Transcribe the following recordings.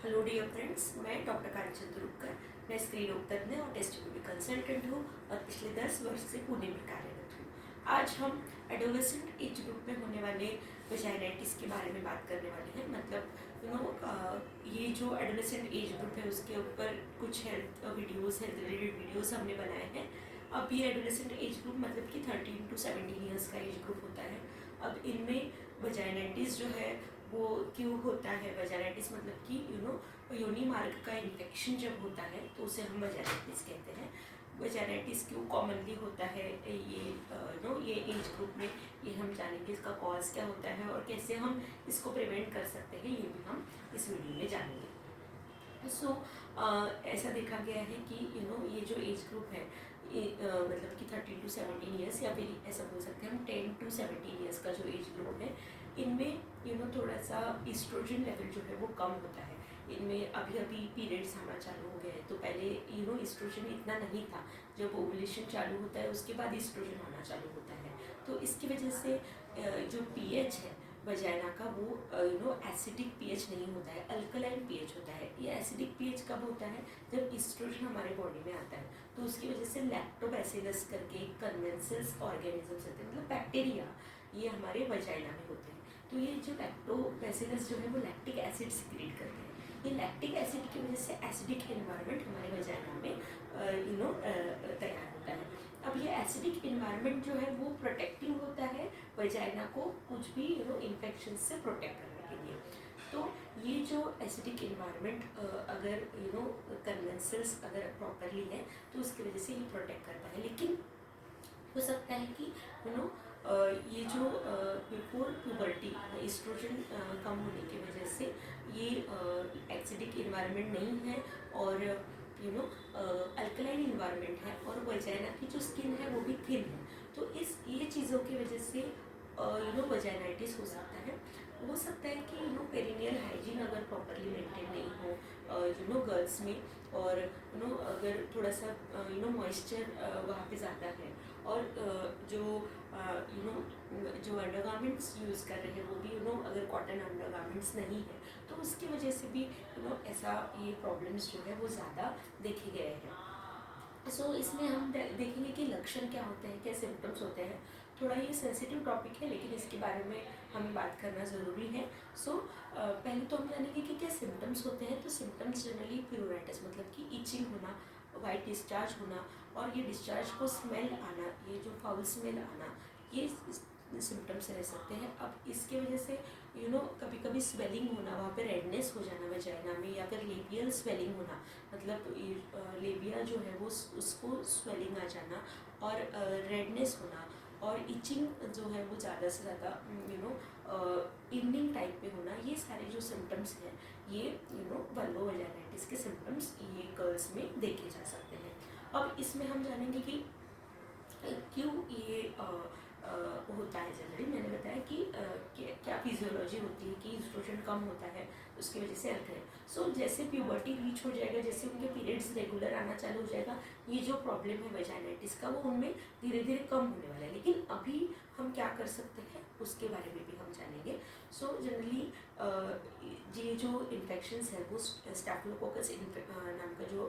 Hello dear friends, मैं doctor कांचन तुरुपकर। मैं स्त्री रोग तज्ञ और टेस्टिट्यूबल कंसल्टेंट हूँ और पिछले 10 वर्ष से पुणे में कार्यरत हूँ। आज हम एडोलेसेंट एज ग्रुप में होने वाले वेजाइनाइटिस के बारे में बात करने वाले हैं। मतलब ये जो एडोलेसेंट एज ग्रुप है उसके ऊपर कुछ हेल्थ रिलेटेड वीडियोस हमने बनाए हैं। अब ये एडोलेसेंट एज ग्रुप मतलब कि 13 to 17 ईयर्स का एज ग्रुप होता है। अब इनमें वेजाइनाइटिस जो है वो क्यों होता है। वेजाइनाइटिस मतलब कि योनि मार्ग का इन्फेक्शन जब होता है तो उसे हम वेजाइनाइटिस कहते हैं। वेजाइनाइटिस क्यों कॉमनली होता है ये एज ग्रुप में, ये हम जानेंगे। इसका कॉज क्या होता है और कैसे हम इसको प्रिवेंट कर सकते हैं, ये भी हम इस वीडियो में जानेंगे। ऐसा देखा गया है कि ये जो एज ग्रुप है ये मतलब कि 13 to 17 ईयर्स या फिर ऐसा बोल सकते हैं हम 10 to 17 ईयर्स का जो एज ग्रुप है, इनमें थोड़ा सा ईस्ट्रोजन लेवल जो है वो कम होता है। इनमें अभी अभी पीरियड्स आना चालू हो गए हैं, तो पहले ईस्ट्रोजन इतना नहीं था। जब ओवुलेशन चालू होता है उसके बाद ईस्ट्रोजन आना चालू होता है, तो इसकी वजह से जो पीएच है वजाइना का वो एसिडिक पीएच नहीं होता है, अल्कलाइन पीएच होता है। ये एसिडिक पीएच कब होता है? जब ईस्ट्रोजन हमारे बॉडी में आता है, तो उसकी वजह से लैक्टोबैसिलस करके कन्वेंसल्स ऑर्गेनिजम्स होते हैं, मतलब बैक्टीरिया, ये हमारे वजाइना में होते हैं। तो ये जो लैक्टोबैसिलस जो है वो लैक्टिक एसिड सिक्रीट करते हैं। ये लैक्टिक एसिड की वजह से एसिडिक एनवायरनमेंट हमारे वजाइना में तैयार होता है। अब ये एसिडिक एनवायरनमेंट जो है वो प्रोटेक्टिंग होता है वजाइना को कुछ भी इन्फेक्शन से प्रोटेक्ट करने के लिए। तो ये जो एसिडिक एनवायरनमेंट अगर कन्वेंसल्स अगर प्रॉपरली है तो उसकी वजह से ये प्रोटेक्ट करता है। लेकिन हो सकता है कि ये जो बिफोर प्यूबर्टी एस्ट्रोजन कम होने की वजह से ये एसिडिक एनवायरनमेंट नहीं है और अल्कलाइन इन्वायरमेंट है और वजाइना की जो स्किन है वो भी थिन है। तो ये चीज़ों की वजह से वजाइनाइटिस हो सकता है। हो सकता है कि पेरिनियल हाइजीन अगर प्रॉपरली मेंटेन नहीं हो गर्ल्स में, और अगर थोड़ा सा मॉइस्चर वहाँ पे ज़्यादा है और जो अंडरगारमेंट्स यूज़ कर रहे हैं वो भी अगर कॉटन अंडरगारमेंट्स नहीं है तो उसकी वजह से भी ऐसा ये प्रॉब्लम्स जो है वो ज़्यादा देखे गए हैं। इसमें हम देखेंगे कि लक्षण क्या होते हैं, क्या सिम्टम्स होते हैं। थोड़ा ये सेंसिटिव टॉपिक है लेकिन इसके बारे में हमें बात करना ज़रूरी है। पहले तो हम जानेंगे कि क्या सिम्टम्स होते हैं। तो सिम्टम्स जनरली प्यूराइटिस मतलब कि इचिंग होना, वाइट डिस्चार्ज होना और ये डिस्चार्ज को स्मेल आना, ये जो फाउल स्मेल आना, ये सिम्टम्स रह सकते हैं। अब इसके वजह से कभी कभी स्वेलिंग होना, वहाँ पे रेडनेस हो जाना वजाइना में, या फिर लेबियल स्वेलिंग होना, मतलब लेबिया जो है वो उसको स्वेलिंग आ जाना और रेडनेस होना और इचिंग जो है वो ज़्यादा से ज़्यादा इवनिंग टाइम पे होना। ये सारे जो सिम्टम्स हैं ये वल्वोवजाइनाइटिस के सिम्टम्स ये गर्ल्स में देखे जा सकते हैं। अब इसमें हम जानेंगे कि क्यों ये होता है। जनरली मैंने बताया कि क्या फिजियोलॉजी होती है कि ईस्ट्रोजन कम होता है उसकी वजह से अर्थ है। जैसे प्यूबर्टी रीच हो जाएगा, जैसे उनके पीरियड्स रेगुलर आना चालू हो जाएगा, ये जो प्रॉब्लम है वेजाइनाइटिस का वो उनमें धीरे धीरे कम होने वाला है। लेकिन अभी हम क्या कर सकते हैं उसके बारे में भी हम जानेंगे। जनरली ये जो इन्फेक्शंस है वो स्टैफिलोकोकस नाम का जो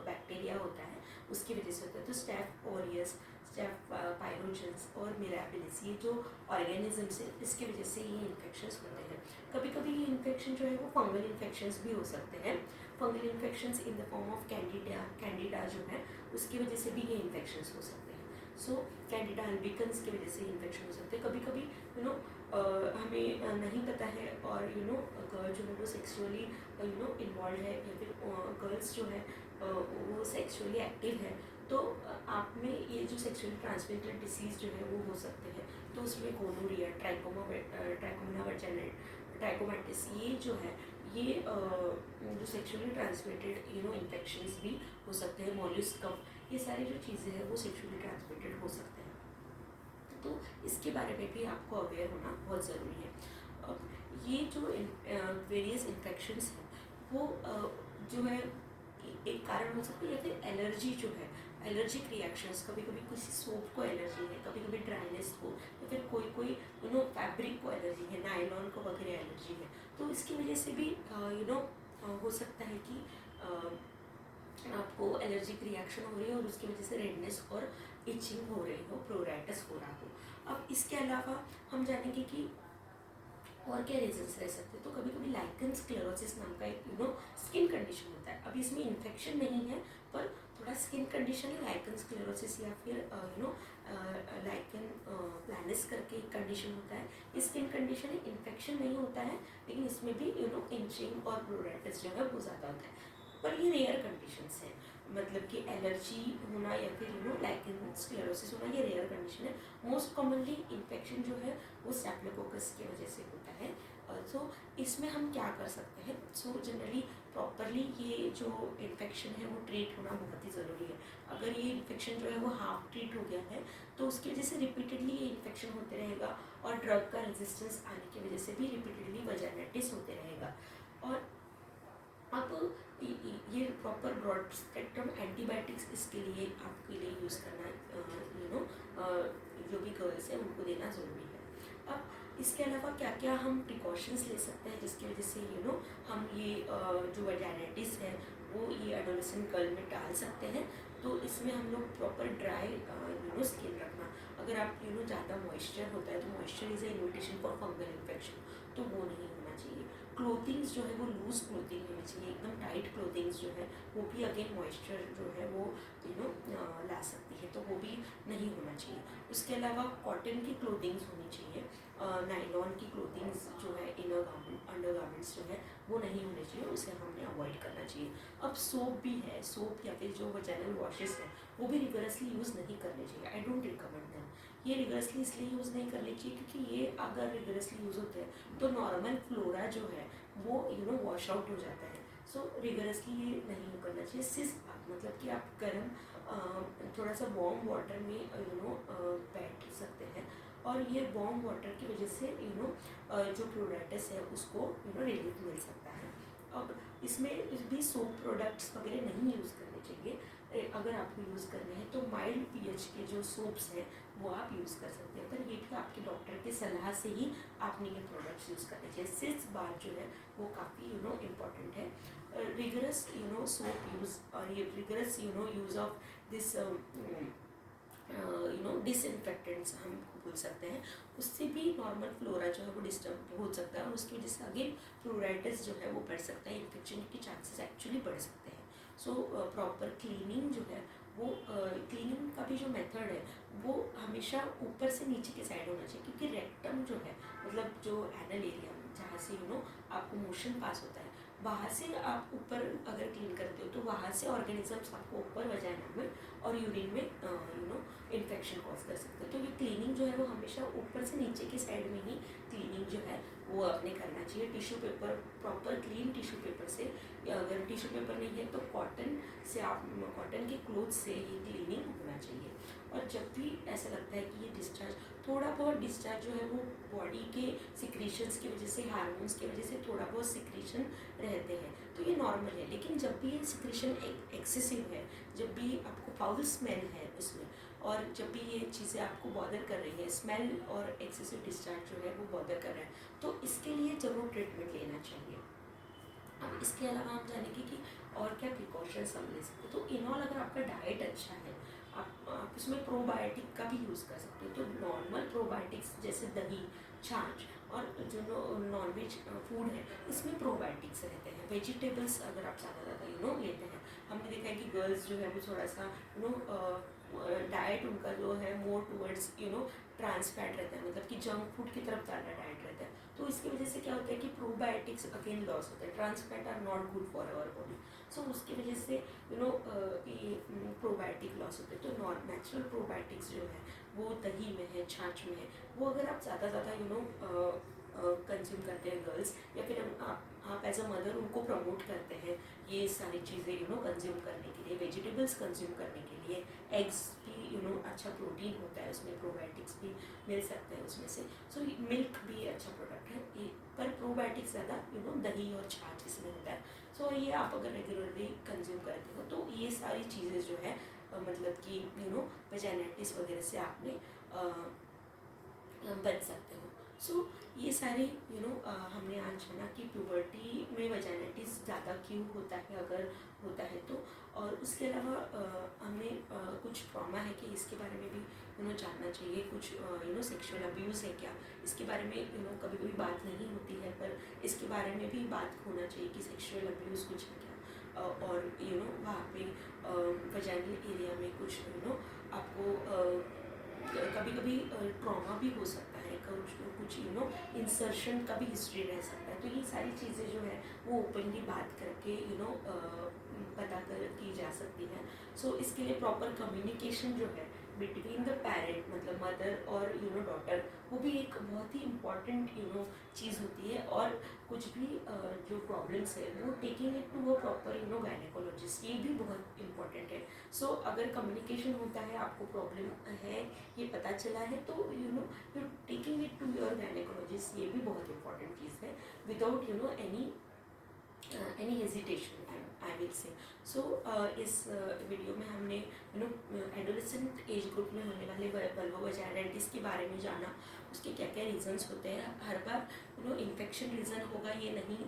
बैक्टीरिया होता है उसकी वजह से होता है। तो स्टैफ ऑरियस, स्टैफ पायरोजेंस और मिराबिलिस, ये जो ऑर्गेनिजम्स है इसकी वजह से ये इन्फेक्शंस होते हैं। कभी कभी ये इन्फेक्शन जो है वो फंगल इन्फेक्शंस भी हो सकते हैं। Fungal infections in the form of Candida जो है उसकी वजह से भी ये इन्फेक्शंस हो सकते हैं। कैंडिडा अल्बिकन्स की वजह से इन्फेक्शन हो सकते हैं। कभी कभी हमें नहीं पता है और गर्ल जो है वो सेक्सुअली इन्वॉल्व है या फिर गर्ल्स जो है वो सेक्सुअली एक्टिव है, तो आप में ये जो सेक्सुअली ट्रांसमिटेड डिसीज़ जो है वो हो सकते हैं। तो उसमें गोनोरिया, ट्राइकोमाटिस, ये जो है ये जो सेक्सुअली ट्रांसमिटेड इन्फेक्शंस भी हो सकते हैं। मॉल्यूस्कम, ये सारी जो चीज़ें हैं वो सेक्सुअली ट्रांसमिटेड हो सकते हैं। तो इसके बारे में भी आपको अवेयर होना बहुत ज़रूरी है। अब ये जो वेरियस इन्फेक्शंस हैं वो जो है एक कारण हो सकती है, या फिर एलर्जी जो है, एलर्जिक रिएक्शंस, कभी कभी किसी सोप को एलर्जी है, कभी कभी ड्राइनेस को, या फिर कोई फैब्रिक को एलर्जी है, नायलॉन को वगैरह एलर्जी है। तो इसकी वजह से भी हो सकता है कि आपको एलर्जिक रिएक्शन हो रही है और उसकी वजह से रेडनेस और इचिंग हो रही हो, प्रोराइटिस हो रहा हो। अब इसके अलावा हम जानेंगे कि और क्या रीजंस रह सकते हैं। तो कभी कभी लाइकन स्क्लेरोसिस नाम का एक स्किन कंडीशन होता है। अभी इसमें इन्फेक्शन नहीं है पर थोड़ा स्किन कंडीशन है, लाइकन स्क्लेरोसिस या फिर लाइकन प्लानिस करके एक कंडीशन होता है। ये स्किन कंडीशन है, इन्फेक्शन नहीं होता है, लेकिन इसमें भी इंचिंग और प्रोराइटिस जो है वो ज़्यादा होता है। पर ये रेयर कंडीशंस हैं, मतलब कि एलर्जी होना या फिर लाइकन स्क्लेरोसिस होना ये रेयर कंडीशन है। मोस्ट कॉमनली इन्फेक्शन जो है वो स्टेफिलोकोकस की वजह से होता है। सो इसमें हम क्या कर सकते हैं। सो जनरली प्रॉपरली ये जो इन्फेक्शन है वो ट्रीट होना बहुत ही ज़रूरी है। अगर ये इन्फेक्शन जो है वो हाफ ट्रीट हो गया है तो उसकी वजह से रिपीटेडली ये इन्फेक्शन होते रहेगा और ड्रग का रेजिस्टेंस आने की वजह से भी रिपीटेडली वजाइनाइटिस होते रहेगा। और अब ये प्रॉपर ब्रॉड स्पेक्ट्रम एंटीबायोटिक्स इसके लिए आपके लिए यूज़ करना जो भी गर्ल्स हैं उनको देना ज़रूरी है। अब इसके अलावा क्या क्या हम प्रिकॉशंस ले सकते हैं जिसकी वजह से हम ये जो वजाइनाइटिस है वो ये एडोलेसेंट गर्ल में टाल सकते हैं। तो इसमें हम लोग प्रॉपर ड्राई स्किन रखना। अगर आप ज़्यादा मॉइस्चर होता है तो moisture is a invitation for fungal infection, तो वो नहीं होना चाहिए। क्लोथिंग्स जो है वो लूज क्लोथिंग होनी चाहिए, एकदम टाइट क्लोथिंग्स जो है वो भी अगेन मॉइस्चर जो है वो ला सकती है, तो वो भी नहीं होना चाहिए। उसके अलावा कॉटन की क्लोथिंग्स होनी चाहिए। नायलॉन की क्लोथिंग्स जो है इनर गारमेंट अंडर गारमेंट्स जो है वो नहीं होने चाहिए, उसे हमने अवॉइड करना चाहिए। अब सोप भी है, सोप या फिर जो वजाइनल वॉशेस है वो भी रिगरसली यूज़ नहीं करने चाहिए। I don't recommend them. ये रिगरसली इसलिए यूज़ नहीं करनी चाहिए क्योंकि ये अगर रिगरसली यूज़ होते हैं तो नॉर्मल फ्लोरा जो है वो वॉश आउट हो जाता है। सो रिगरसली ये नहीं करना चाहिए। सिस मतलब कि आप गर्म थोड़ा सा वार्म वाटर में बैठ सकते हैं और ये वार्म वाटर की वजह से जो प्रोराइटिस है उसको रिलीफ मिल सकता है। अब इसमें भी सोप प्रोडक्ट्स वगैरह नहीं यूज़ करने चाहिए। अगर आपको यूज़ करने हैं तो माइल्ड पीएच के जो सोप्स हैं वो आप यूज़ कर सकते हैं, पर ये भी आपके डॉक्टर की सलाह से ही आपने ये प्रोडक्ट्स यूज़ करने चाहिए। सिस बार जो है वो काफ़ी इम्पॉर्टेंट है। रिगरस सोप यूज़ और ये rigorous use of this disinfectants हम बोल सकते हैं, उससे भी नॉर्मल फ्लोरा जो है वो डिस्टर्ब हो सकता है और उसकी वजह से अगेन प्लोराइटिस जो है वो बढ़ सकता है, इन्फेक्शन के चांसेस एक्चुअली बढ़ सकते हैं। सो प्रॉपर क्लीनिंग जो है वो क्लीनिंग का भी जो मेथड है वो हमेशा ऊपर से नीचे की साइड होना चाहिए, क्योंकि रेक्टम जो है मतलब जो एनल एरिया जहाँ से आपको मोशन पास होता है वहाँ से आप ऊपर अगर क्लीन करते हो तो वहाँ से ऑर्गेनिजम्स आपको ऊपर वजाइना में और यूरिन में इन्फेक्शन कॉज कर सकते हैं। तो ये क्लीनिंग जो है वो हमेशा ऊपर से नीचे की साइड में ही क्लीनिंग जो है वो अपने करना चाहिए। Tissue paper, proper clean tissue paper से, या अगर टिश्यू पेपर नहीं है तो कॉटन से आप कॉटन के क्लोथ से ही क्लीनिंग होना चाहिए। और जब भी ऐसा लगता है कि ये डिस्चार्ज, थोड़ा बहुत डिस्चार्ज जो है वो बॉडी के सिक्रीशंस की वजह से, हार्मोन्स की वजह से थोड़ा बहुत सिक्रीशन रहते हैं तो ये नॉर्मल है। लेकिन जब भी ये सिक्रीशन एक्सेसिव है, जब भी आपको फाउल स्मेल है उसमें, और जब भी ये चीज़ें आपको बॉदर कर रही है, स्मेल और एक्सेसिव डिस्चार्ज जो है वो बॉदर कर रहा है, तो इसके लिए ज़रूर ट्रीटमेंट लेना चाहिए। अब इसके अलावा हम जानेंगे कि और क्या प्रिकॉशंस हम ले सकते हैं। तो इनऑल अगर आपका डाइट अच्छा है, आप उसमें प्रोबायोटिक का भी यूज़ कर सकते हो। तो नॉर्मल प्रोबायोटिक्स जैसे दही, छाछ और जो नॉनवेज फूड है इसमें प्रोबायोटिक्स रहते हैं। वेजिटेबल्स अगर आप ज़्यादा लेते हैं, हमने देखा है कि गर्ल्स जो है वो थोड़ा सा डाइट उनका जो है मोर टूवर्ड्स ट्रांस फैट रहता है, मतलब कि जंक फूड की तरफ ज़्यादा डाइट रहता है। तो इसकी वजह से क्या होता है कि प्रोबायोटिक्स अगेन लॉस होता है। Trans fat are not good for our body, so उसकी वजह से ये प्रोबायोटिक लॉस होते हैं। तो नेचुरल प्रोबायोटिक्स जो है वो दही में है, छाछ में है, वो अगर आप ज़्यादा कंज्यूम करते हैं गर्ल्स, या फिर आप एज अ मदर उनको प्रमोट करते हैं ये सारी चीज़ें कंज्यूम करने के लिए, वेजिटेबल्स कंज्यूम करने के लिए, एग्स भी अच्छा प्रोटीन होता है उसमें, प्रोबायोटिक्स भी मिल सकते हैं उसमें से। सो मिल्क भी अच्छा प्रोडक्ट है, पर प्रोबायोटिक्स ज़्यादा दही और छाछ इसमें होता है। सो ये आप अगर रेगुलरली कंज्यूम करते हो तो ये सारी चीज़ें जो है मतलब कि वजाइनाइटिस वगैरह से आपने बच सकते हो। सो ये सारे हमने आज जाना कि प्यूबर्टी में वजाइनाइटिस ज़्यादा क्यों होता है, अगर होता है तो। और उसके अलावा हमें कुछ ट्रॉमा है कि इसके बारे में भी जानना चाहिए। कुछ सेक्सुअल अब्यूज़ है क्या, इसके बारे में कभी कभी बात नहीं होती है, पर इसके बारे में भी बात होना चाहिए कि सेक्सुअल अब्यूज़ कुछ है क्या। और वहाँ पे वजाइनल एरिया में कुछ आपको कभी कभी ट्रॉमा भी हो सकता है, कुछ इंसर्शन का भी हिस्ट्री रह सकता है। तो ये सारी चीज़ें जो है वो ओपनली बात करके पता कर की जा सकती है। सो इसके लिए प्रॉपर कम्युनिकेशन जो है बिटवीन द पेरेंट, मतलब मदर और डॉटर, वो भी एक बहुत ही इम्पॉर्टेंट चीज़ होती है। और कुछ भी जो प्रॉब्लम्स है वो taking it to a proper gynaecologist, ये भी बहुत इम्पॉर्टेंट है। सो अगर कम्युनिकेशन होता है, आपको प्रॉब्लम है ये पता चला है, तो you taking it to your gynaecologist, ये भी बहुत इंपॉर्टेंट चीज़ है, without any hesitation, I will say. So इस वीडियो में हमने एडोलेसेंट एज ग्रुप में होने वाले वल्वोवजाइनाइटिस के बारे में जाना, उसके क्या क्या रीजंस होते हैं। हर बार इन्फेक्शन रीज़न होगा ये नहीं,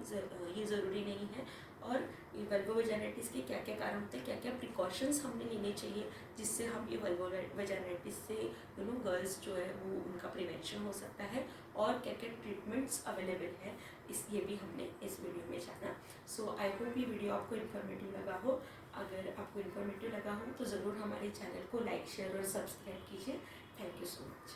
ये ज़रूरी नहीं है। और वल्वोवजाइनाइटिस के क्या क्या कारण होते हैं, क्या क्या प्रिकॉशंस हमने लेने चाहिए जिससे हम ये वल्वोवजाइनाइटिस से गर्ल्स जो है वो उनका प्रिवेंशन हो सकता है, और क्या क्या ट्रीटमेंट्स अवेलेबल है, ये भी हमने इस वीडियो में जाना। सो आई होप ये वीडियो आपको इन्फॉर्मेटिव लगा हो। अगर आपको इन्फॉर्मेटिव लगा हो तो ज़रूर हमारे चैनल को लाइक, शेयर और सब्सक्राइब कीजिए। Thank you so much.